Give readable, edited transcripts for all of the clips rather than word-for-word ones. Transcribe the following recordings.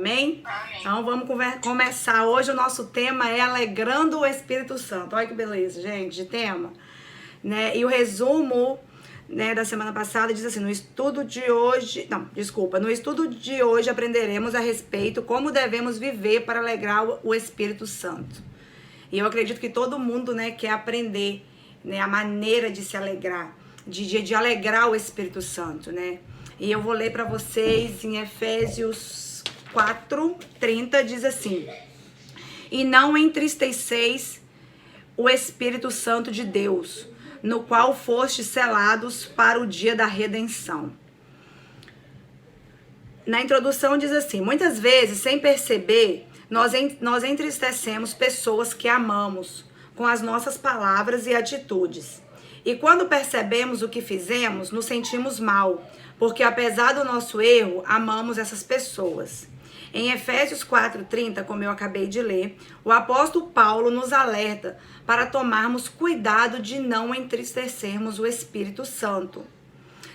Amém? Amém. Então vamos começar. Hoje o nosso tema é alegrando o Espírito Santo. Olha que beleza, gente, de tema. Né? E o resumo, né, da semana passada diz assim: no estudo de hoje aprenderemos a respeito como devemos viver para alegrar o Espírito Santo. E eu acredito que todo mundo, né, quer aprender, né, a maneira de se alegrar, de alegrar o Espírito Santo, né? E eu vou ler para vocês em Efésios 4:30, diz assim: e não entristeçeis o Espírito Santo de Deus, no qual fostes selados para o dia da redenção. Na introdução diz assim: muitas vezes, sem perceber, nós entristecemos pessoas que amamos com as nossas palavras e atitudes. E quando percebemos o que fizemos, nos sentimos mal, porque apesar do nosso erro, amamos essas pessoas. Em Efésios 4:30, como eu acabei de ler, o apóstolo Paulo nos alerta para tomarmos cuidado de não entristecermos o Espírito Santo.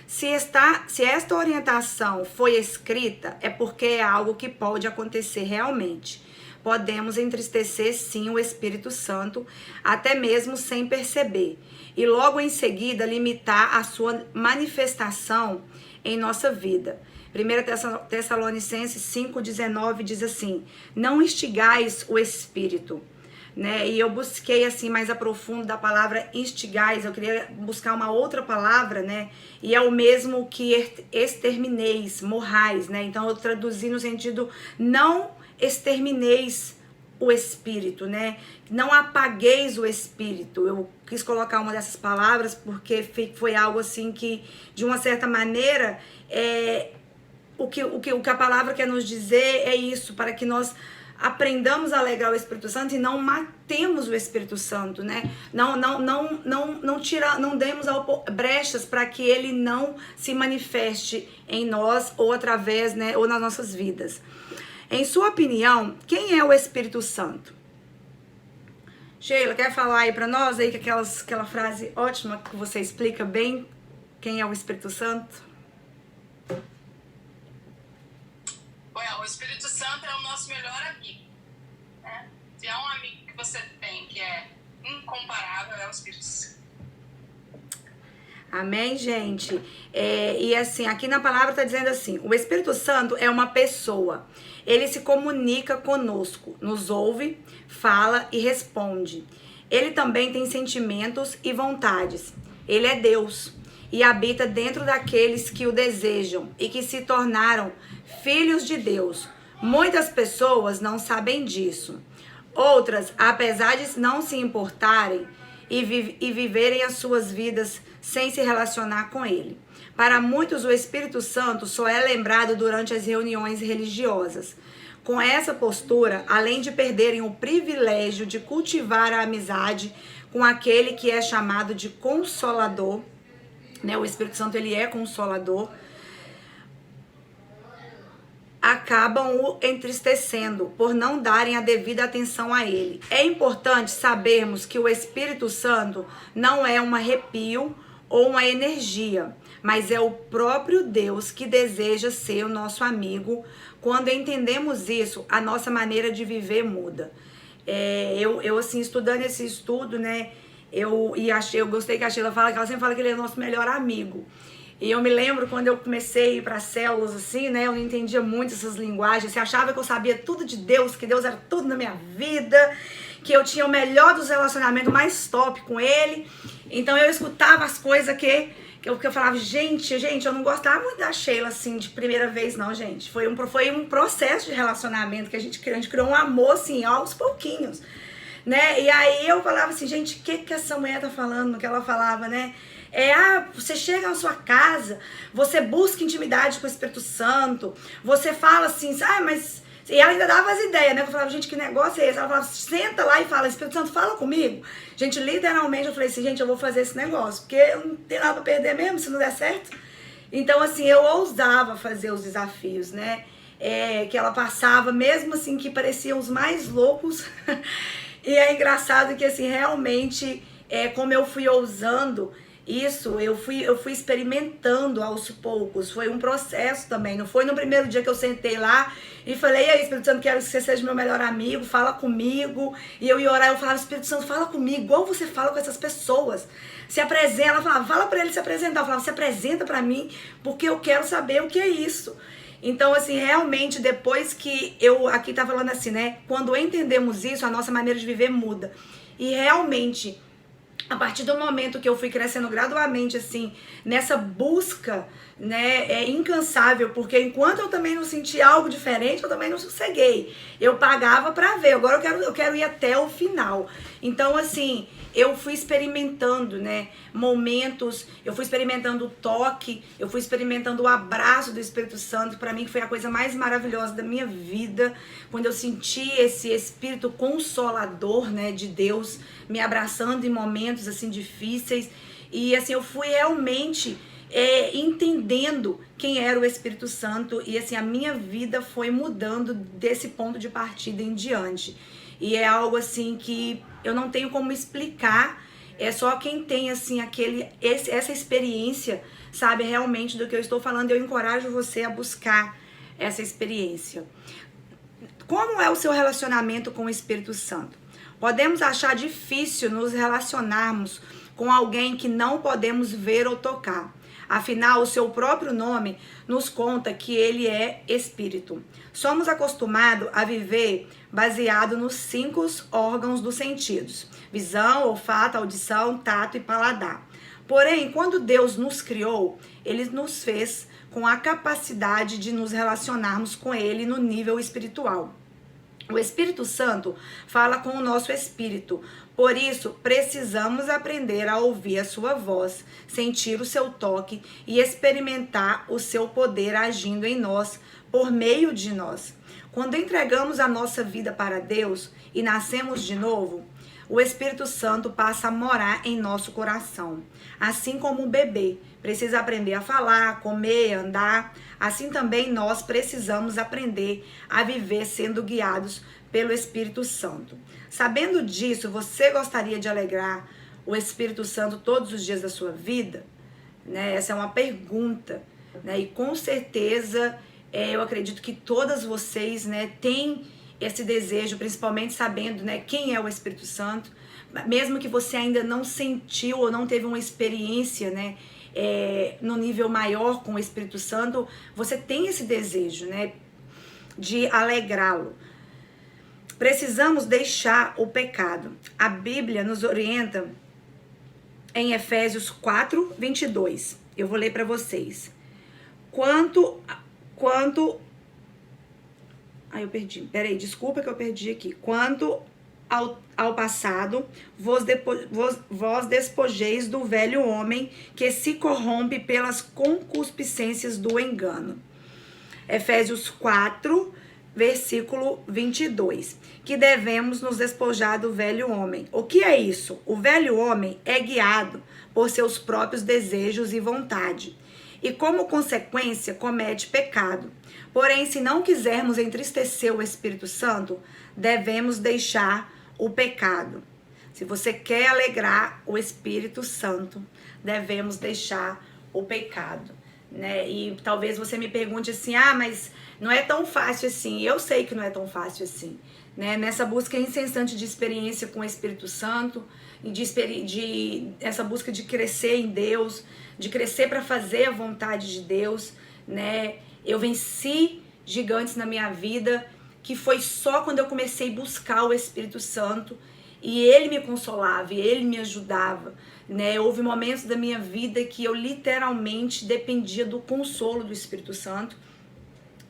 Se esta orientação foi escrita, é porque é algo que pode acontecer realmente. Podemos entristecer sim o Espírito Santo, até mesmo sem perceber, e logo em seguida limitar a sua manifestação em nossa vida. 1 Tessalonicenses 5:19 diz assim: não instigais o Espírito. Né? E eu busquei assim mais a profundo da palavra instigais, eu queria buscar uma outra palavra, né? E é o mesmo que extermineis, morrais, né? Então eu traduzi no sentido não extermineis o Espírito, né? Não apagueis o Espírito. Eu quis colocar uma dessas palavras porque foi algo assim que, de uma certa maneira, o que a palavra quer nos dizer é isso, para que nós aprendamos a alegrar o Espírito Santo e não matemos o Espírito Santo, né? Não demos brechas para que ele não se manifeste em nós ou através, né, ou nas nossas vidas. Em sua opinião, quem é o Espírito Santo? Sheila, quer falar aí para nós aí que aquela frase ótima que você explica bem quem é o Espírito Santo? O Espírito Santo é o nosso melhor amigo, né? Se é um amigo que você tem que é incomparável, é o Espírito Santo. Amém, gente? E assim, aqui na palavra está dizendo assim: o Espírito Santo é uma pessoa. Ele se comunica conosco, nos ouve, fala e responde. Ele também tem sentimentos e vontades. Ele é Deus e habita dentro daqueles que o desejam e que se tornaram filhos de Deus. Muitas pessoas não sabem disso. Outras, apesar de não se importarem e viverem as suas vidas sem se relacionar com ele. Para muitos, o Espírito Santo só é lembrado durante as reuniões religiosas. Com essa postura, além de perderem o privilégio de cultivar a amizade com aquele que é chamado de Consolador, né? O Espírito Santo, ele é Consolador, acabam o entristecendo por não darem a devida atenção a ele. É importante sabermos que o Espírito Santo não é um arrepio ou uma energia, mas é o próprio Deus que deseja ser o nosso amigo. Quando entendemos isso, a nossa maneira de viver muda. Eu assim, estudando esse estudo, né, eu gostei que a Sheila fala, que ela sempre fala que ele é o nosso melhor amigo. E eu me lembro quando eu comecei a ir para células, assim, né? Eu não entendia muito essas linguagens. Você achava que eu sabia tudo de Deus, que Deus era tudo na minha vida, que eu tinha o melhor dos relacionamentos, mais top com Ele. Então eu escutava as coisas que eu falava, gente, eu não gostava muito da Sheila, assim, de primeira vez, não, gente. Foi um processo de relacionamento que a gente criou um amor, assim, aos pouquinhos, né? E aí eu falava assim, gente, o que essa mulher tá falando, no que ela falava, né? Você chega na sua casa, você busca intimidade com o Espírito Santo, você fala assim, mas... E ela ainda dava as ideias, né? Eu falava, gente, que negócio é esse? Ela falava, senta lá e fala, Espírito Santo, fala comigo. Gente, literalmente eu falei assim, gente, eu vou fazer esse negócio, porque eu não tenho nada pra perder mesmo, se não der certo. Então, assim, eu ousava fazer os desafios, né? Que ela passava, mesmo assim, que pareciam os mais loucos. E é engraçado que, assim, realmente, como eu fui ousando, Isso, eu fui experimentando aos poucos, foi um processo também, não foi no primeiro dia que eu sentei lá e falei, e aí, Espírito Santo, quero que você seja meu melhor amigo, fala comigo, e eu ia orar, eu falava, Espírito Santo, fala comigo, igual você fala com essas pessoas, se apresenta, ela falava, fala pra ele se apresentar, eu falava, se apresenta pra mim, porque eu quero saber o que é isso. Então, assim, realmente, depois que eu, aqui tá falando assim, né, quando entendemos isso, a nossa maneira de viver muda, e realmente, a partir do momento que eu fui crescendo gradualmente, assim, nessa busca, né, incansável, porque enquanto eu também não senti algo diferente, eu também não sosseguei. Eu pagava pra ver, agora eu quero ir até o final. Então, assim, eu fui experimentando, né, momentos, eu fui experimentando o toque, eu fui experimentando o abraço do Espírito Santo, pra mim que foi a coisa mais maravilhosa da minha vida, quando eu senti esse Espírito Consolador, né, de Deus, me abraçando em momentos, assim, difíceis, e, assim, eu fui realmente entendendo quem era o Espírito Santo, e, assim, a minha vida foi mudando desse ponto de partida em diante. E é algo, assim, que eu não tenho como explicar, é só quem tem, assim, essa experiência, sabe realmente do que eu estou falando. Eu encorajo você a buscar essa experiência. Como é o seu relacionamento com o Espírito Santo? Podemos achar difícil nos relacionarmos com alguém que não podemos ver ou tocar. Afinal, o seu próprio nome nos conta que ele é Espírito. Somos acostumados a viver baseado nos 5 órgãos dos sentidos: visão, olfato, audição, tato e paladar. Porém, quando Deus nos criou, Ele nos fez com a capacidade de nos relacionarmos com Ele no nível espiritual. O Espírito Santo fala com o nosso espírito, por isso precisamos aprender a ouvir a sua voz, sentir o seu toque e experimentar o seu poder agindo em nós, por meio de nós. Quando entregamos a nossa vida para Deus e nascemos de novo, o Espírito Santo passa a morar em nosso coração. Assim como um bebê precisa aprender a falar, comer, andar, assim também nós precisamos aprender a viver sendo guiados pelo Espírito Santo. Sabendo disso, você gostaria de alegrar o Espírito Santo todos os dias da sua vida? Né? Essa é uma pergunta, né? E com certeza eu acredito que todas vocês, né, têm esse desejo, principalmente sabendo, né, quem é o Espírito Santo, mesmo que você ainda não sentiu ou não teve uma experiência, né, no nível maior com o Espírito Santo, você tem esse desejo, né, de alegrá-lo. Precisamos deixar o pecado. A Bíblia nos orienta em Efésios 4, 22. Eu vou ler para vocês. Eu perdi. Peraí, desculpa que eu perdi aqui. Quanto ao passado, vós despojeis do velho homem que se corrompe pelas concupiscências do engano. Efésios 4, versículo 22. Que devemos nos despojar do velho homem. O que é isso? O velho homem é guiado por seus próprios desejos e vontade, e como consequência comete pecado. Porém, se não quisermos entristecer o Espírito Santo, devemos deixar o pecado. Se você quer alegrar o Espírito Santo, devemos deixar o pecado, né? E talvez você me pergunte assim, mas não é tão fácil assim. Eu sei que não é tão fácil assim, né? Nessa busca incessante de experiência com o Espírito Santo, e essa busca de crescer em Deus, de crescer para fazer a vontade de Deus, né? Eu venci gigantes na minha vida, que foi só quando eu comecei a buscar o Espírito Santo, e ele me consolava, e ele me ajudava, né? Houve momentos da minha vida que eu literalmente dependia do consolo do Espírito Santo,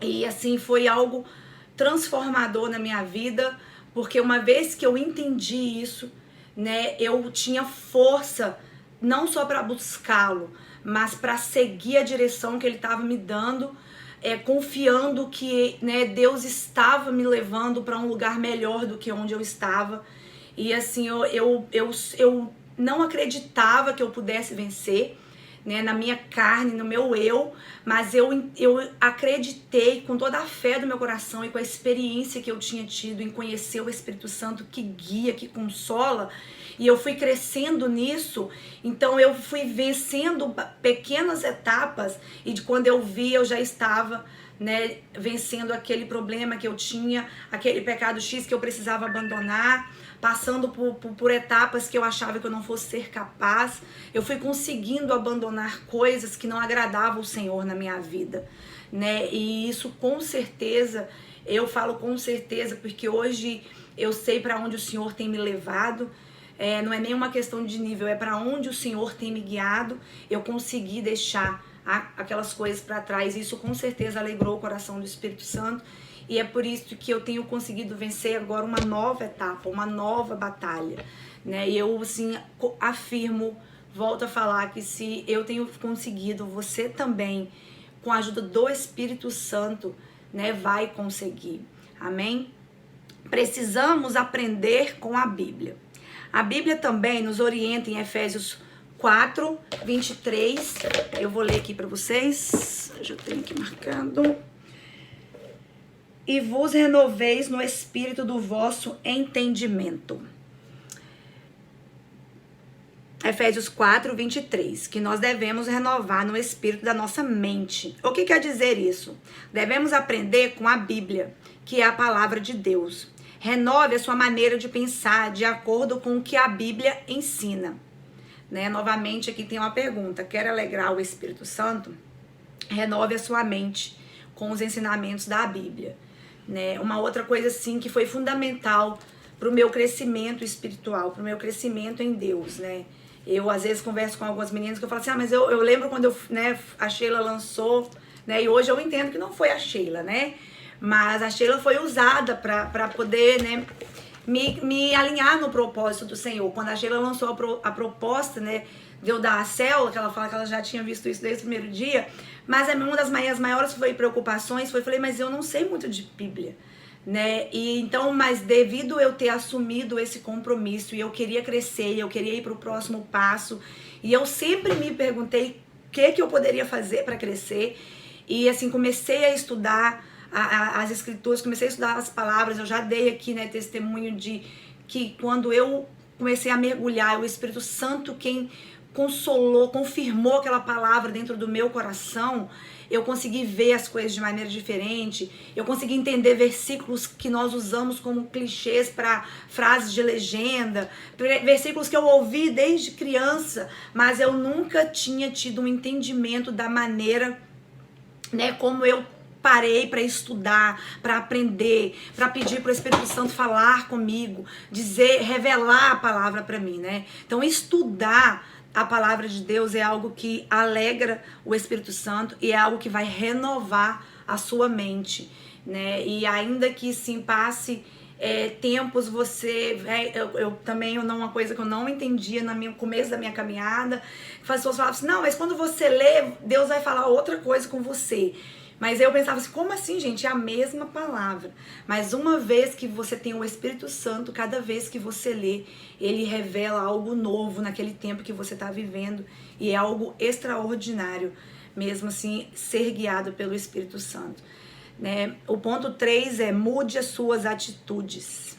e assim foi algo transformador na minha vida, porque uma vez que eu entendi isso, né, eu tinha força não só para buscá-lo, mas para seguir a direção que ele estava me dando, confiando que, né, Deus estava me levando para um lugar melhor do que onde eu estava. E assim, eu não acreditava que eu pudesse vencer, né, na minha carne, no meu eu, mas eu acreditei com toda a fé do meu coração e com a experiência que eu tinha tido em conhecer o Espírito Santo que guia, que consola, e eu fui crescendo nisso. Então eu fui vencendo pequenas etapas, e de quando eu vi, eu já estava, né, vencendo aquele problema que eu tinha, aquele pecado X que eu precisava abandonar, passando por etapas que eu achava que eu não fosse ser capaz. Eu fui conseguindo abandonar coisas que não agradavam o Senhor na minha vida, né? E isso com certeza, eu falo com certeza, porque hoje eu sei para onde o Senhor tem me levado. Não é nenhuma questão de nível, é para onde o Senhor tem me guiado. Eu consegui deixar aquelas coisas para trás, e isso com certeza alegrou o coração do Espírito Santo. E é por isso que eu tenho conseguido vencer agora uma nova etapa, uma nova batalha, né? E eu, assim, afirmo, volto a falar que se eu tenho conseguido, você também, com a ajuda do Espírito Santo, né, vai conseguir. Amém? Precisamos aprender com a Bíblia. A Bíblia também nos orienta em Efésios 4, 23. Eu vou ler aqui para vocês. Eu já tenho aqui marcado. E vos renoveis no espírito do vosso entendimento. Efésios 4, 23. Que nós devemos renovar no espírito da nossa mente. O que quer dizer isso? Devemos aprender com a Bíblia, que é a palavra de Deus. Renove a sua maneira de pensar de acordo com o que a Bíblia ensina. Né? Novamente aqui tem uma pergunta. Quer alegrar o Espírito Santo? Renove a sua mente com os ensinamentos da Bíblia. Né? Uma outra coisa assim que foi fundamental para o meu crescimento espiritual, para o meu crescimento em Deus, né? Eu às vezes converso com algumas meninas que eu falo assim, mas eu lembro quando né, a Sheila lançou, né? E hoje eu entendo que não foi a Sheila, né? Mas a Sheila foi usada para poder, né, me alinhar no propósito do Senhor. Quando a Sheila lançou a proposta, né, de eu dar a célula, que ela fala que ela já tinha visto isso desde o primeiro dia, mas uma das minhas maiores preocupações foi, falei, mas eu não sei muito de Bíblia, né? E então, mas devido eu ter assumido esse compromisso, e eu queria crescer, eu queria ir para o próximo passo, e eu sempre me perguntei o que eu poderia fazer para crescer, e assim, comecei a estudar as escrituras, comecei a estudar as palavras. Eu já dei aqui, né, testemunho de que quando eu comecei a mergulhar, o Espírito Santo quem consolou, confirmou aquela palavra dentro do meu coração, eu consegui ver as coisas de maneira diferente, eu consegui entender versículos que nós usamos como clichês para frases de legenda, versículos que eu ouvi desde criança, mas eu nunca tinha tido um entendimento da maneira, né, como eu parei para estudar, para aprender, para pedir para o Espírito Santo falar comigo, dizer, revelar a palavra para mim, né? Então, estudar a palavra de Deus é algo que alegra o Espírito Santo e é algo que vai renovar a sua mente, né? E ainda que sim passe tempos, você... eu também, uma coisa que eu não entendia no começo da minha caminhada, as pessoas falavam assim, não, mas quando você lê, Deus vai falar outra coisa com você. Mas eu pensava assim, como assim, gente? É a mesma palavra. Mas uma vez que você tem o Espírito Santo, cada vez que você lê, ele revela algo novo naquele tempo que você está vivendo. E é algo extraordinário, mesmo assim, ser guiado pelo Espírito Santo. Né? O ponto 3 é, mude as suas atitudes.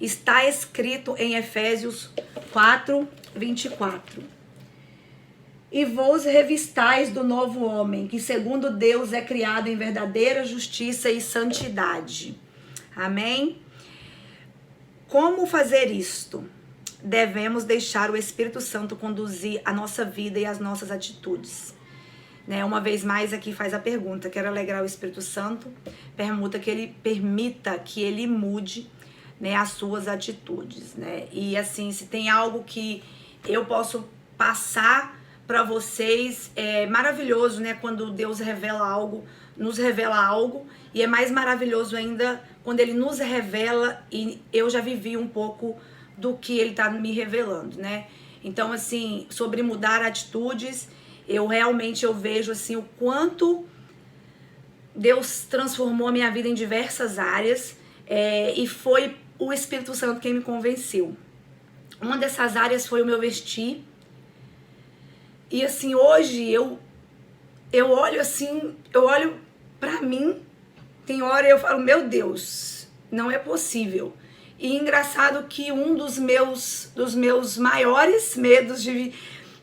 Está escrito em Efésios 4, 24. E vos revistais do novo homem, que segundo Deus é criado em verdadeira justiça e santidade. Amém? Como fazer isto? Devemos deixar o Espírito Santo conduzir a nossa vida e as nossas atitudes. Né? Uma vez mais aqui faz a pergunta, quero alegrar o Espírito Santo, permita que ele mude, né, as suas atitudes. Né? E assim, se tem algo que eu posso passar para vocês, é maravilhoso, né, quando Deus revela algo, nos revela algo, e é mais maravilhoso ainda quando ele nos revela e eu já vivi um pouco do que ele tá me revelando, né? Então, assim, sobre mudar atitudes, eu vejo assim o quanto Deus transformou a minha vida em diversas áreas, e foi o Espírito Santo quem me convenceu. Uma dessas áreas foi o meu vestir. E assim, hoje eu olho assim, eu olho pra mim, tem hora eu falo, meu Deus, não é possível. E engraçado que um dos meus maiores medos de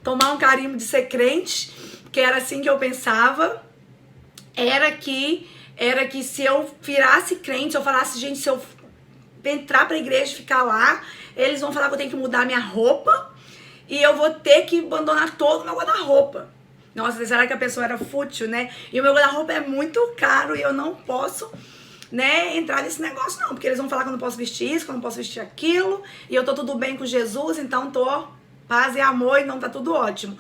tomar um carimbo de ser crente, que era assim que eu pensava, era que se eu virasse crente, se eu falasse, gente, se eu entrar pra igreja e ficar lá, eles vão falar que eu tenho que mudar minha roupa e eu vou ter que abandonar todo o meu guarda-roupa. Nossa, será que a pessoa era fútil, né? E o meu guarda-roupa é muito caro e eu não posso, né, entrar nesse negócio não, porque eles vão falar que eu não posso vestir isso, que eu não posso vestir aquilo, e eu tô tudo bem com Jesus, então tô paz e amor e não tá tudo ótimo.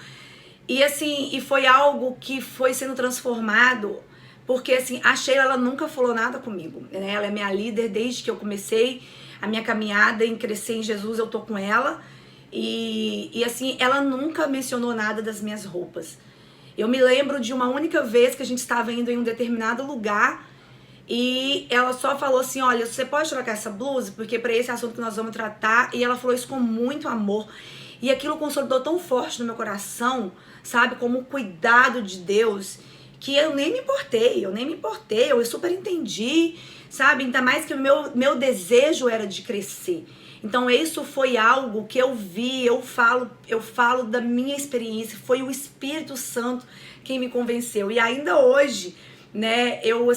E assim, e foi algo que foi sendo transformado, porque assim, a Sheila, ela nunca falou nada comigo, né? Ela é minha líder desde que eu comecei a minha caminhada em crescer em Jesus, eu tô com ela. E assim, ela nunca mencionou nada das minhas roupas. Eu me lembro de uma única vez que a gente estava indo em um determinado lugar e ela só falou assim, olha, você pode trocar essa blusa? Porque para esse assunto que nós vamos tratar. E ela falou isso com muito amor. E aquilo consolidou tão forte no meu coração, sabe? Como um cuidado de Deus, que eu nem me importei, eu super entendi, sabe? Ainda mais que o meu desejo era de crescer. Então isso foi algo que eu vi, eu falo da minha experiência, foi o Espírito Santo quem me convenceu. E ainda hoje, né, eu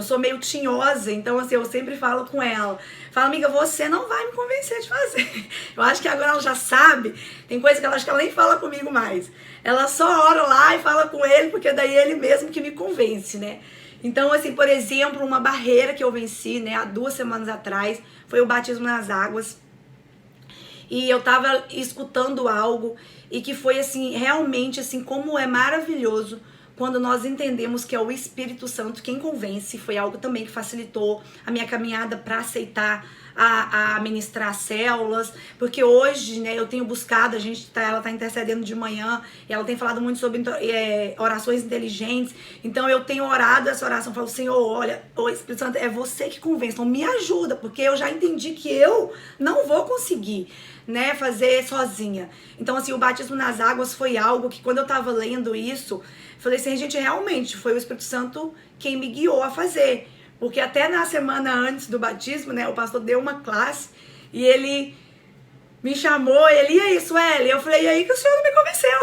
sou meio tinhosa, então assim, eu sempre falo com ela, falo, amiga, você não vai me convencer de fazer. Eu acho que agora ela já sabe, tem coisa que ela acha que ela nem fala comigo mais. Ela só ora lá e fala com ele, porque daí ele mesmo que me convence, né? Então, assim, por exemplo, uma barreira que eu venci, né, há 2 semanas atrás, foi o batismo nas águas. E eu tava escutando algo e que foi, assim, realmente, assim, como é maravilhoso quando nós entendemos que é o Espírito Santo quem convence. Foi algo também que facilitou a minha caminhada para aceitar a ministrar células, porque hoje, né, eu tenho buscado, ela tá intercedendo de manhã, e ela tem falado muito sobre orações inteligentes, então eu tenho orado essa oração, falo, Senhor, olha, o Espírito Santo, é você que convence, então me ajuda, porque eu já entendi que eu não vou conseguir, né, fazer sozinha. Então, assim, o batismo nas águas foi algo que quando eu tava lendo isso, falei assim, gente, realmente, foi o Espírito Santo quem me guiou a fazer. Porque até na semana antes do batismo, né, o pastor deu uma classe e ele me chamou, e aí, Sueli? Eu falei, e aí que o senhor não me convenceu?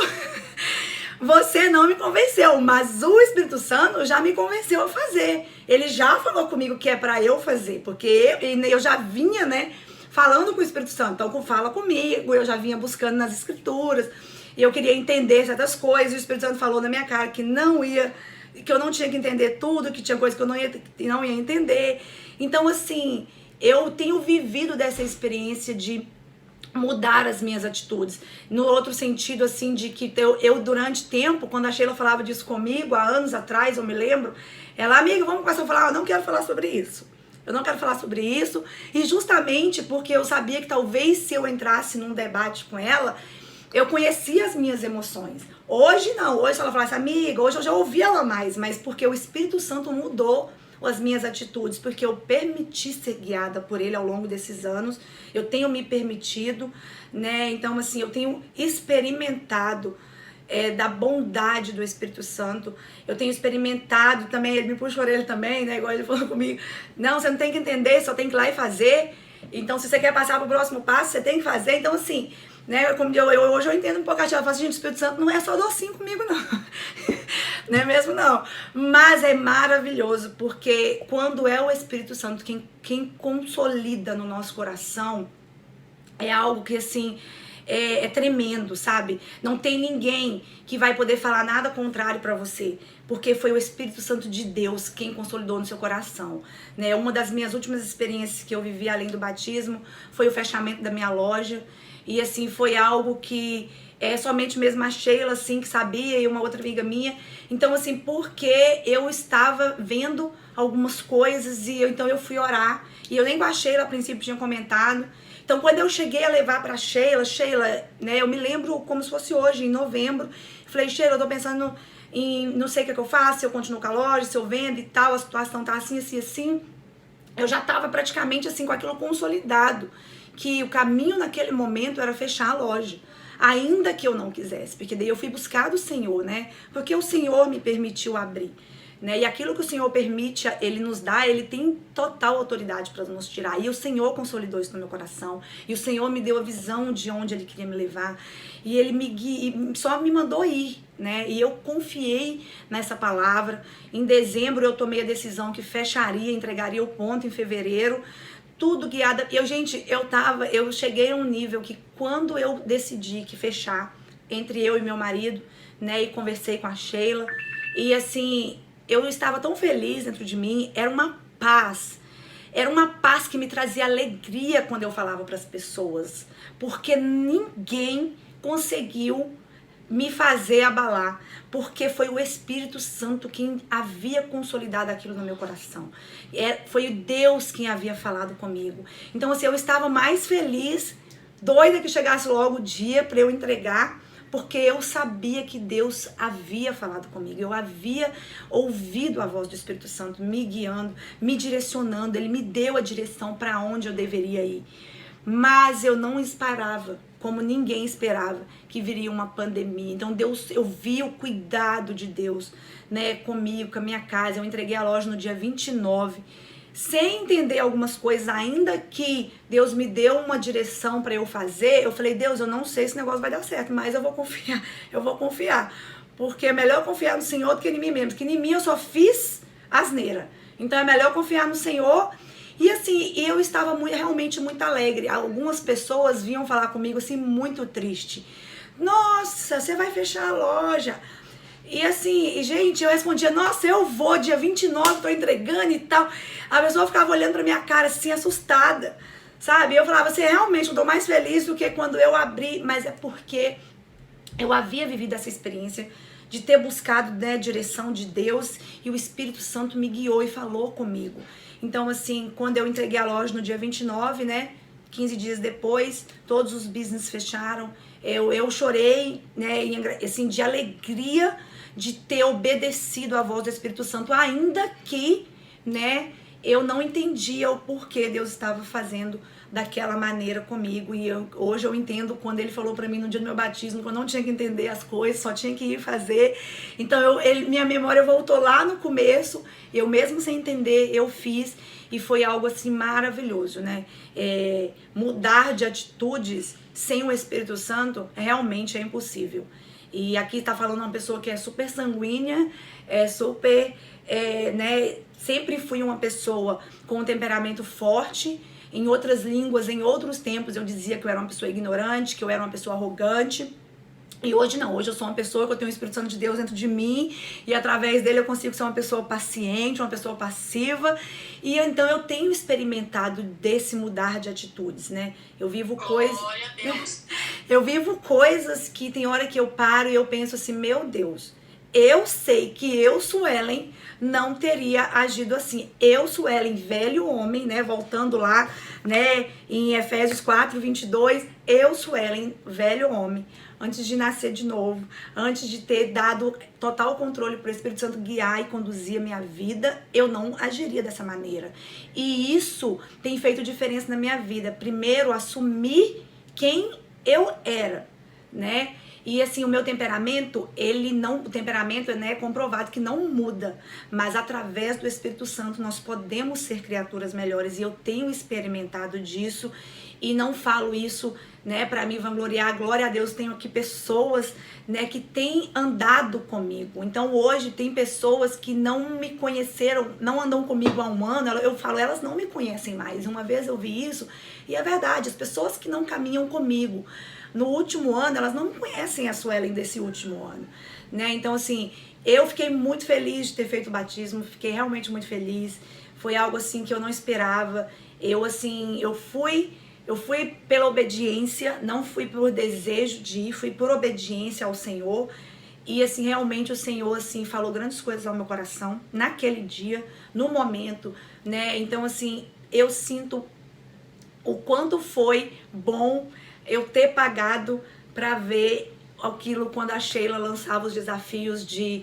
Você não me convenceu, mas o Espírito Santo já me convenceu a fazer. Ele já falou comigo que é pra eu fazer, porque eu já vinha, né, falando com o Espírito Santo. Então, fala comigo, eu já vinha buscando nas escrituras, e eu queria entender certas coisas, e o Espírito Santo falou na minha cara que eu não tinha que entender tudo, que tinha coisa que eu não ia entender. Então, assim, eu tenho vivido dessa experiência de mudar as minhas atitudes. No outro sentido, assim, de que eu durante tempo, quando a Sheila falava disso comigo, há anos atrás, eu me lembro, ela, amiga, vamos começar a falar, eu não quero falar sobre isso. Eu não quero falar sobre isso. E justamente porque eu sabia que talvez se eu entrasse num debate com ela, eu conhecia as minhas emoções. Hoje não, hoje ela falasse, amiga, hoje eu já ouvi ela mais, mas porque o Espírito Santo mudou as minhas atitudes, porque eu permiti ser guiada por ele ao longo desses anos, eu tenho me permitido, né, então assim, eu tenho experimentado da bondade do Espírito Santo, eu tenho experimentado também, ele me puxa a orelha também, né, igual ele falou comigo, não, você não tem que entender, só tem que ir lá e fazer, então se você quer passar pro próximo passo, você tem que fazer, então assim, né, hoje eu entendo um pouco, ela fala assim, gente, o Espírito Santo não é só docinho comigo, não. Não é mesmo, não. Mas é maravilhoso, porque quando é o Espírito Santo quem consolida no nosso coração, é algo que, assim, é tremendo, sabe? Não tem ninguém que vai poder falar nada contrário pra você, porque foi o Espírito Santo de Deus quem consolidou no seu coração, né? Uma das minhas últimas experiências que eu vivi além do batismo foi o fechamento da minha loja. E assim, foi algo que somente mesmo a Sheila, assim, que sabia, e uma outra amiga minha. Então, assim, porque eu estava vendo algumas coisas e então eu fui orar. E eu nem com a Sheila, a princípio, tinha comentado. Então, quando eu cheguei a levar pra Sheila, né, eu me lembro como se fosse hoje, em novembro. Falei, Sheila, eu tô pensando em, não sei o que eu faço, se eu continuo com a loja, se eu vendo e tal, a situação tá assim, assim, assim. Eu já tava praticamente, assim, com aquilo consolidado, que o caminho naquele momento era fechar a loja. ainda que eu não quisesse, porque daí eu fui buscar do Senhor, né? Porque o Senhor me permitiu abrir, né? E aquilo que o Senhor permite, Ele nos dá, Ele tem total autoridade para nos tirar. E o Senhor consolidou isso no meu coração. E o Senhor me deu a visão de onde Ele queria me levar. E Ele me guiou, só me mandou ir, né? E eu confiei nessa palavra. Em dezembro eu tomei a decisão que fecharia, entregaria o ponto em fevereiro. Tudo guiada. Eu cheguei a um nível que quando eu decidi que fechar entre eu e meu marido, né? E conversei com a Sheila. E assim, eu estava tão feliz dentro de mim, era uma paz que me trazia alegria quando eu falava para as pessoas, porque ninguém conseguiu me fazer abalar, porque foi o Espírito Santo quem havia consolidado aquilo no meu coração, foi Deus quem havia falado comigo. Então assim, eu estava mais feliz, doida que chegasse logo o dia para eu entregar, porque eu sabia que Deus havia falado comigo, eu havia ouvido a voz do Espírito Santo me guiando, me direcionando, Ele me deu a direção para onde eu deveria ir. Mas eu não esperava, como ninguém esperava, que viria uma pandemia. Então Deus, eu vi o cuidado de Deus, né, comigo, com a minha casa. Eu entreguei a loja no dia 29, sem entender algumas coisas, ainda que Deus me deu uma direção para eu fazer. Eu falei, Deus, eu não sei se esse negócio vai dar certo, mas eu vou confiar, porque é melhor confiar no Senhor do que em mim mesmo, porque em mim eu só fiz asneira. Então é melhor confiar no Senhor. E assim, eu estava realmente muito alegre. Algumas pessoas vinham falar comigo assim, muito triste. Nossa, você vai fechar a loja. E assim, gente, eu respondia, nossa, eu vou, dia 29, tô entregando e tal. A pessoa ficava olhando pra minha cara assim, assustada, sabe? Eu falava, você realmente, eu tô mais feliz do que quando eu abri. Mas é porque eu havia vivido essa experiência de ter buscado, né, a direção de Deus, e o Espírito Santo me guiou e falou comigo. Então, assim, quando eu entreguei a loja no dia 29, né, 15 dias depois, todos os business fecharam. Eu chorei, né, assim, de alegria de ter obedecido a voz do Espírito Santo, ainda que, né, eu não entendia o porquê Deus estava fazendo daquela maneira comigo. E hoje eu entendo quando Ele falou pra mim no dia do meu batismo, que eu não tinha que entender as coisas, só tinha que ir fazer. Então minha memória voltou lá no começo, eu mesmo sem entender, eu fiz, e foi algo assim maravilhoso, né? Mudar de atitudes sem o Espírito Santo realmente é impossível. E aqui tá falando uma pessoa que é super sanguínea, né? Sempre fui uma pessoa com um temperamento forte. Em outras línguas, em outros tempos, eu dizia que eu era uma pessoa ignorante, que eu era uma pessoa arrogante. E hoje não, hoje eu sou uma pessoa que eu tenho o Espírito Santo de Deus dentro de mim, e através dele eu consigo ser uma pessoa paciente, uma pessoa passiva. E então eu tenho experimentado desse mudar de atitudes, né? Eu vivo coisas que tem hora que eu paro e eu penso assim, meu Deus, eu sei que eu, Suelen, não teria agido assim. Eu, Suelen, velho homem, né? Voltando lá, né? Em Efésios 4, 22. Eu, Suelen, velho homem, antes de nascer de novo, antes de ter dado total controle para o Espírito Santo guiar e conduzir a minha vida, eu não agiria dessa maneira. E isso tem feito diferença na minha vida. Primeiro, assumir quem eu era, né? E assim, o meu temperamento, o temperamento, né, é comprovado que não muda, mas através do Espírito Santo nós podemos ser criaturas melhores, e eu tenho experimentado disso, e não falo isso, né, para me vangloriar. Glória a Deus, tenho aqui pessoas, né, que têm andado comigo. Então hoje tem pessoas que não me conheceram, não andam comigo há um ano, eu falo, elas não me conhecem mais. Uma vez eu vi isso, e é verdade, as pessoas que não caminham comigo no último ano, elas não conhecem a Suelen desse último ano, né? Então, assim, eu fiquei muito feliz de ter feito o batismo, fiquei realmente muito feliz. Foi algo, assim, que eu não esperava. Eu fui pela obediência, não fui por desejo de ir, fui por obediência ao Senhor. E, assim, realmente o Senhor, assim, falou grandes coisas ao meu coração naquele dia, no momento, né? Então, assim, eu sinto o quanto foi bom eu ter pagado para ver aquilo quando a Sheila lançava os desafios de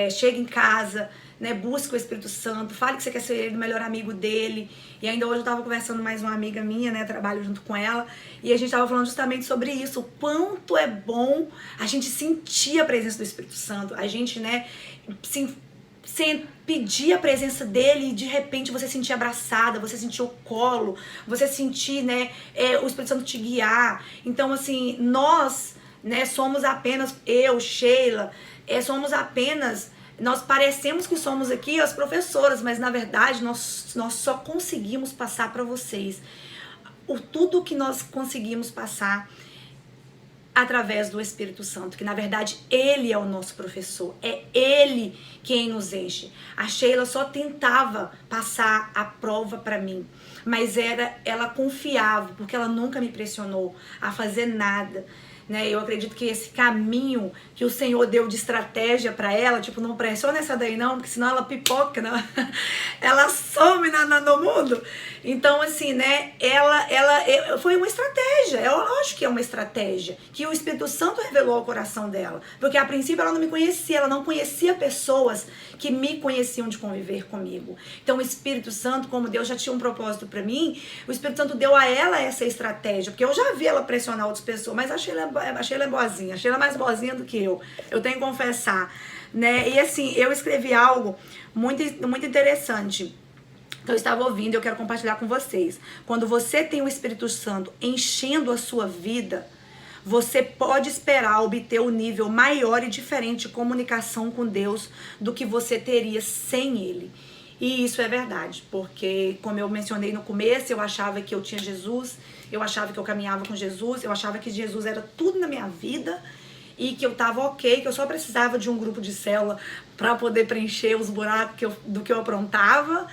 chega em casa, né? Busque o Espírito Santo, fale que você quer ser o melhor amigo dele. E ainda hoje eu tava conversando com mais uma amiga minha, né? Trabalho junto com ela. E a gente tava falando justamente sobre isso. O quanto é bom a gente sentir a presença do Espírito Santo. A gente, né? Sem pedir a presença dele e de repente você sentir abraçada, você sentir o colo, você sentir, né, o Espírito Santo te guiar. Então, assim, nós, né, somos apenas, eu, Sheila, nós parecemos que somos aqui as professoras, mas na verdade nós só conseguimos passar para vocês tudo que nós conseguimos passar através do Espírito Santo, que na verdade ele é o nosso professor, é ele quem nos enche. A Sheila só tentava passar a prova para mim, mas ela confiava, porque ela nunca me pressionou a fazer nada, né? Eu acredito que esse caminho que o Senhor deu de estratégia para ela, tipo, não pressiona essa daí não, porque senão ela pipoca, né? Ela some no mundo. Então, assim, né, ela foi uma estratégia, lógico que é uma estratégia, que o Espírito Santo revelou ao coração dela, porque a princípio ela não me conhecia, ela não conhecia pessoas que me conheciam de conviver comigo. Então o Espírito Santo, como Deus já tinha um propósito para mim, o Espírito Santo deu a ela essa estratégia, porque eu já vi ela pressionar outras pessoas, mas a Sheila é boazinha, a Sheila é mais boazinha do que eu tenho que confessar, né? E assim, eu escrevi algo muito, muito interessante que eu estava ouvindo e eu quero compartilhar com vocês. Quando você tem o Espírito Santo enchendo a sua vida, você pode esperar obter um nível maior e diferente de comunicação com Deus do que você teria sem ele. E isso é verdade, porque como eu mencionei no começo, eu achava que eu tinha Jesus, eu achava que eu caminhava com Jesus, eu achava que Jesus era tudo na minha vida e que eu tava ok, que eu só precisava de um grupo de célula para poder preencher os buracos do que eu aprontava.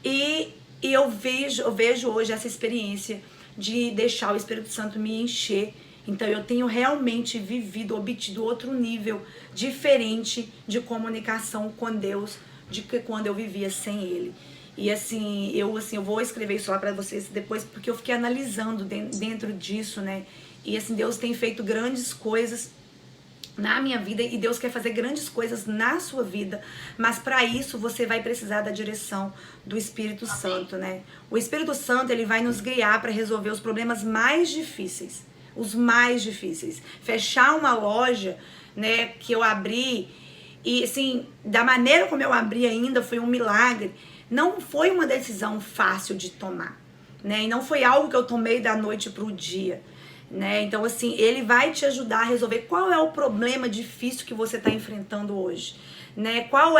E eu vejo hoje essa experiência de deixar o Espírito Santo me encher. Então eu tenho realmente obtido outro nível diferente de comunicação com Deus de que quando eu vivia sem ele. E assim, eu vou escrever isso lá para vocês depois, porque eu fiquei analisando dentro disso, né? E assim, Deus tem feito grandes coisas na minha vida e Deus quer fazer grandes coisas na sua vida, mas para isso você vai precisar da direção do Espírito Santo, né? O Espírito Santo, ele vai nos guiar para resolver os problemas mais difíceis, os mais difíceis. Fechar uma loja, né, que eu abri e assim, da maneira como eu abri ainda foi um milagre. Não foi uma decisão fácil de tomar, né? E não foi algo que eu tomei da noite pro dia, né? Então, assim, ele vai te ajudar a resolver qual é o problema difícil que você está enfrentando hoje, né? Qual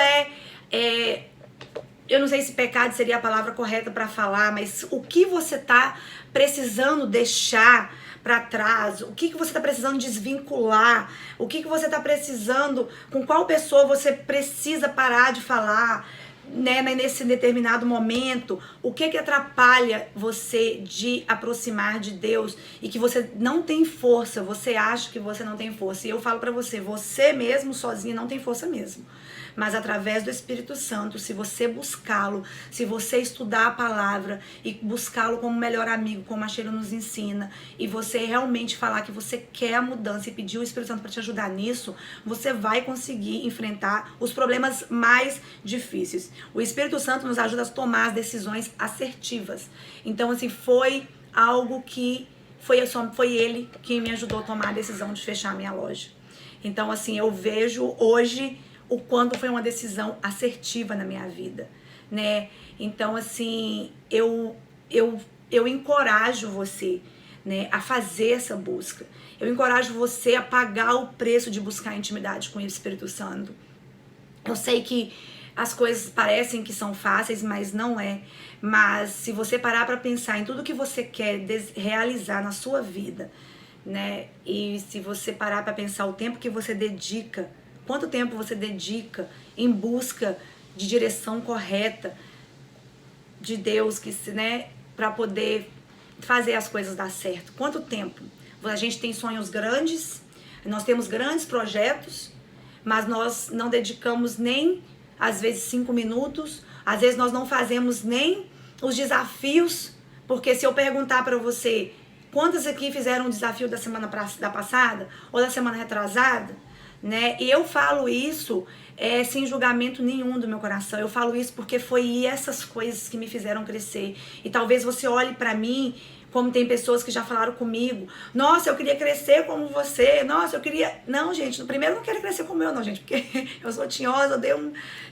eu não sei se pecado seria a palavra correta para falar, mas o que você está precisando deixar para trás, o que você está precisando desvincular, o que você está precisando, com qual pessoa você precisa parar de falar, né, nesse determinado momento, o que atrapalha você de aproximar de Deus e que você não tem força, você acha que você não tem força. E eu falo pra você mesmo sozinho não tem força mesmo. Mas através do Espírito Santo, se você buscá-lo, se você estudar a palavra e buscá-lo como melhor amigo, como a Sheila nos ensina, e você realmente falar que você quer a mudança e pedir o Espírito Santo para te ajudar nisso, você vai conseguir enfrentar os problemas mais difíceis. O Espírito Santo nos ajuda a tomar as decisões assertivas. Então, assim, foi algo que foi ele quem me ajudou a tomar a decisão de fechar a minha loja. Então, assim, eu vejo hoje o quanto foi uma decisão assertiva na minha vida, né? Então, assim, eu encorajo você, né, a fazer essa busca. Eu encorajo você a pagar o preço de buscar intimidade com o Espírito Santo. Eu sei que as coisas parecem que são fáceis, mas não é. Mas se você parar para pensar em tudo que você quer realizar na sua vida, né? E se você parar para pensar o tempo que você dedica, quanto tempo você dedica em busca de direção correta de Deus, né, para poder fazer as coisas dar certo? Quanto tempo? A gente tem sonhos grandes, nós temos grandes projetos, mas nós não dedicamos nem, às vezes, 5 minutos, às vezes nós não fazemos nem os desafios, porque se eu perguntar para você, quantas aqui fizeram o desafio da semana passada ou da semana retrasada? né? E eu falo isso sem julgamento nenhum do meu coração. Eu falo isso porque foi essas coisas que me fizeram crescer. E talvez você olhe pra mim, como tem pessoas que já falaram comigo, nossa, eu queria crescer como você, nossa, eu queria... Não, gente, no primeiro eu não quero crescer como eu, não, gente, porque eu sou tinhosa, eu dei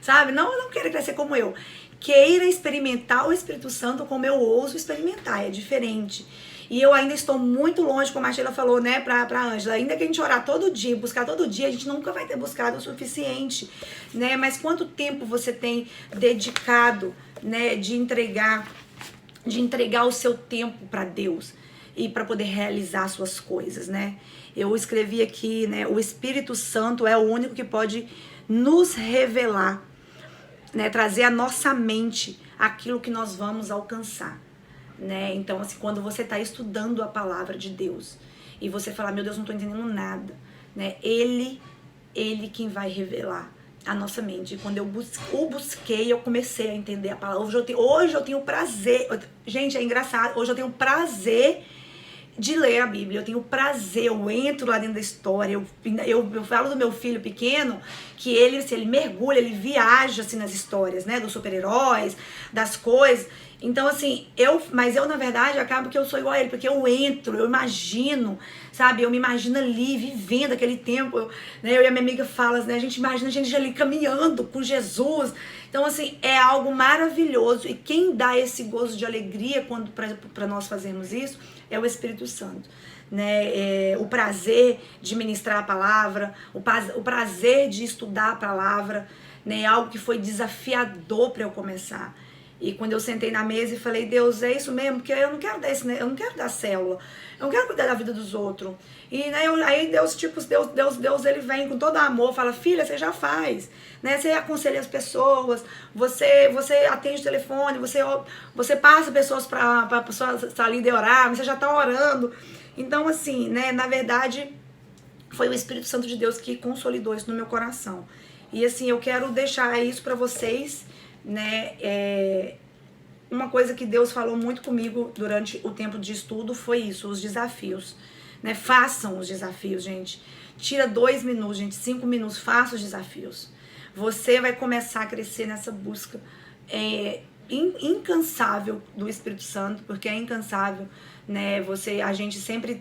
sabe? Não, eu não quero crescer como eu. Queira experimentar o Espírito Santo como eu ouso experimentar, é diferente. E eu ainda estou muito longe, como a Sheila falou, né, pra Ângela. Ainda que a gente orar todo dia, buscar todo dia, a gente nunca vai ter buscado o suficiente, né? Mas quanto tempo você tem dedicado, né, de entregar o seu tempo para Deus e para poder realizar suas coisas, né? Eu escrevi aqui, né, o Espírito Santo é o único que pode nos revelar, né, trazer à nossa mente aquilo que nós vamos alcançar. Né? Então, assim, quando você está estudando a palavra de Deus e você fala, meu Deus, não estou entendendo nada, né? Ele quem vai revelar a nossa mente. E quando eu busquei, eu comecei a entender a palavra. Hoje eu tenho prazer, gente, é engraçado, hoje eu tenho prazer de ler a Bíblia, eu tenho prazer, eu entro lá dentro da história, eu falo do meu filho pequeno, que ele, assim, ele mergulha, ele viaja, assim, nas histórias, né, dos super-heróis, das coisas. Então, assim, mas eu, na verdade, acabo que eu sou igual a ele, porque eu entro, eu imagino, sabe? Eu me imagino ali, vivendo aquele tempo, né? Eu e a minha amiga falam, né? A gente imagina a gente ali caminhando com Jesus. Então, assim, é algo maravilhoso. E quem dá esse gozo de alegria quando para nós fazermos isso é o Espírito Santo. Né? O prazer de ministrar a palavra, o prazer de estudar a palavra, né? Algo que foi desafiador para eu começar. E quando eu sentei na mesa e falei, Deus, é isso mesmo? Porque eu não quero dar célula, eu não quero cuidar da vida dos outros. E né, aí Deus, ele vem com todo amor, fala, filha, você já faz, né? Você aconselha as pessoas, você atende o telefone, você passa pessoas para a pessoa sair de orar, você já está orando. Então, assim, né, na verdade, foi o Espírito Santo de Deus que consolidou isso no meu coração. E assim, eu quero deixar isso para vocês, né? Uma coisa que Deus falou muito comigo durante o tempo de estudo foi isso, os desafios, né? Façam os desafios, gente. Tira 2 minutos, gente, 5 minutos, faça os desafios. Você vai começar a crescer nessa busca incansável do Espírito Santo, porque é incansável, né? A gente sempre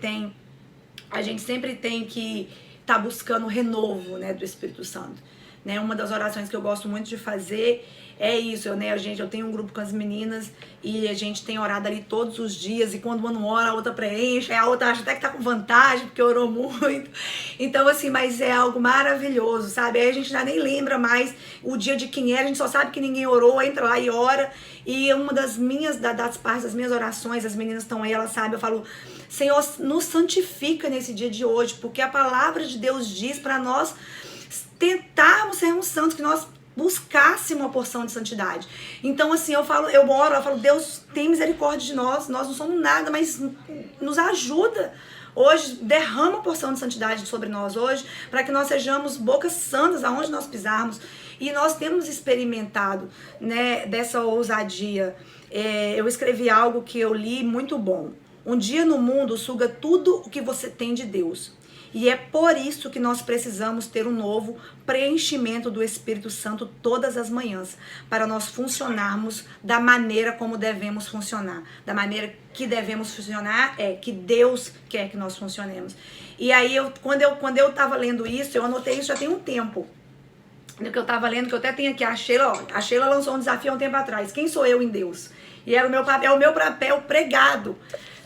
tem que estar buscando o renovo, né, do Espírito Santo. Né, uma das orações que eu gosto muito de fazer é isso, né, eu tenho um grupo com as meninas e a gente tem orado ali todos os dias e quando uma não ora, a outra preenche, a outra acha até que tá com vantagem porque orou muito. Então, assim, mas é algo maravilhoso, sabe? Aí a gente já nem lembra mais o dia de quem era, a gente só sabe que ninguém orou, entra lá e ora. E uma das partes das minhas orações, as meninas estão aí, elas sabem, eu falo, Senhor, nos santifica nesse dia de hoje, porque a palavra de Deus diz para nós tentarmos sermos santos, que nós buscássemos uma porção de santidade. Então, assim, eu falo, Deus tem misericórdia de nós não somos nada, mas nos ajuda. Hoje, derrama a porção de santidade sobre nós hoje, para que nós sejamos bocas santas aonde nós pisarmos. E nós temos experimentado, né, dessa ousadia. Eu escrevi algo que eu li muito bom. Um dia no mundo suga tudo o que você tem de Deus. E é por isso que nós precisamos ter um novo preenchimento do Espírito Santo todas as manhãs, para nós funcionarmos da maneira como devemos funcionar. Da maneira que devemos funcionar que Deus quer que nós funcionemos. E aí, quando eu estava lendo isso, eu anotei isso já tem um tempo. No que eu estava lendo, que eu até tenho aqui, a Sheila lançou um desafio há um tempo atrás. Quem sou eu em Deus? E era o meu papel pregado.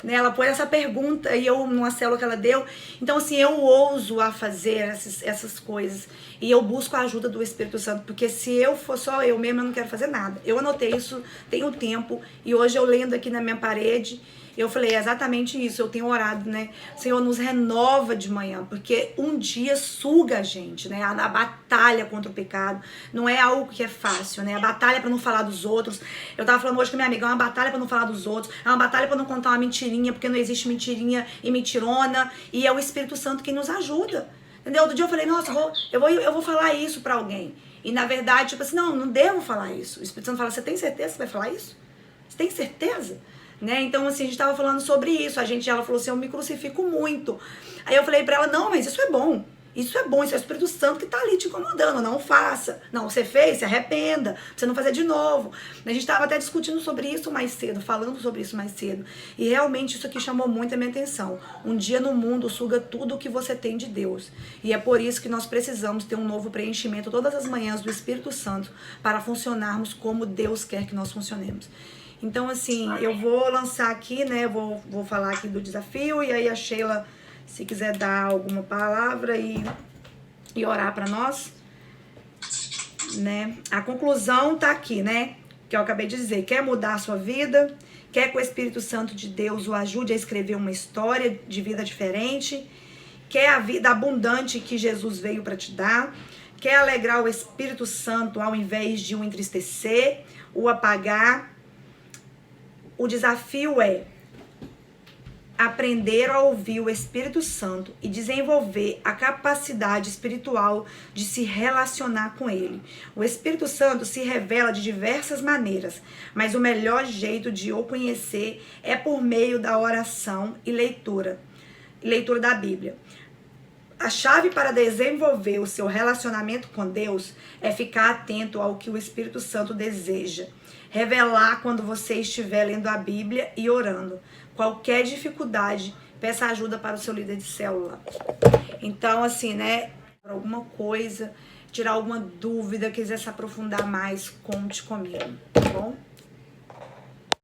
Né, ela pôs essa pergunta e eu, numa célula que ela deu, então assim, eu ouso a fazer essas coisas e eu busco a ajuda do Espírito Santo, porque se eu for só eu mesma, eu não quero fazer nada. Eu anotei isso, tem um tempo, e hoje eu lendo aqui na minha parede, eu falei, é exatamente isso, eu tenho orado, né, Senhor, nos renova de manhã, porque um dia suga a gente, né, a batalha contra o pecado, não é algo que é fácil, né, a batalha para não falar dos outros. Eu tava falando hoje com minha amiga, é uma batalha para não falar dos outros, é uma batalha para não contar uma mentirinha, porque não existe mentirinha e mentirona, e é o Espírito Santo que nos ajuda, entendeu? Outro dia eu falei, nossa, eu vou falar isso para alguém, e na verdade, tipo assim, não devo falar isso. O Espírito Santo fala, você tem certeza que vai falar isso? Você tem certeza? Né? Então, assim, a gente tava falando sobre isso. Ela falou assim, eu me crucifico muito. Aí eu falei pra ela, não, mas isso é bom. Isso é bom, isso é o Espírito Santo que tá ali te incomodando. Não faça. Não, você fez, se arrependa. Pra você não fazer de novo. A gente tava até discutindo sobre isso mais cedo, falando sobre isso mais cedo. E realmente isso aqui chamou muito a minha atenção. Um dia no mundo suga tudo o que você tem de Deus. E é por isso que nós precisamos ter um novo preenchimento todas as manhãs do Espírito Santo para funcionarmos como Deus quer que nós funcionemos. Então, assim, eu vou lançar aqui, né? Vou falar aqui do desafio e aí a Sheila, se quiser dar alguma palavra e orar para nós, né? A conclusão tá aqui, né? Que eu acabei de dizer. Quer mudar a sua vida? Quer que o Espírito Santo de Deus o ajude a escrever uma história de vida diferente? Quer a vida abundante que Jesus veio para te dar? Quer alegrar o Espírito Santo ao invés de o entristecer, o apagar? O desafio é aprender a ouvir o Espírito Santo e desenvolver a capacidade espiritual de se relacionar com ele. O Espírito Santo se revela de diversas maneiras, mas o melhor jeito de o conhecer é por meio da oração e leitura da Bíblia. A chave para desenvolver o seu relacionamento com Deus é ficar atento ao que o Espírito Santo deseja. Revelar quando você estiver lendo a Bíblia e orando. Qualquer dificuldade, peça ajuda para o seu líder de célula. Então, assim, né? Alguma coisa, tirar alguma dúvida, quiser se aprofundar mais, conte comigo, tá bom?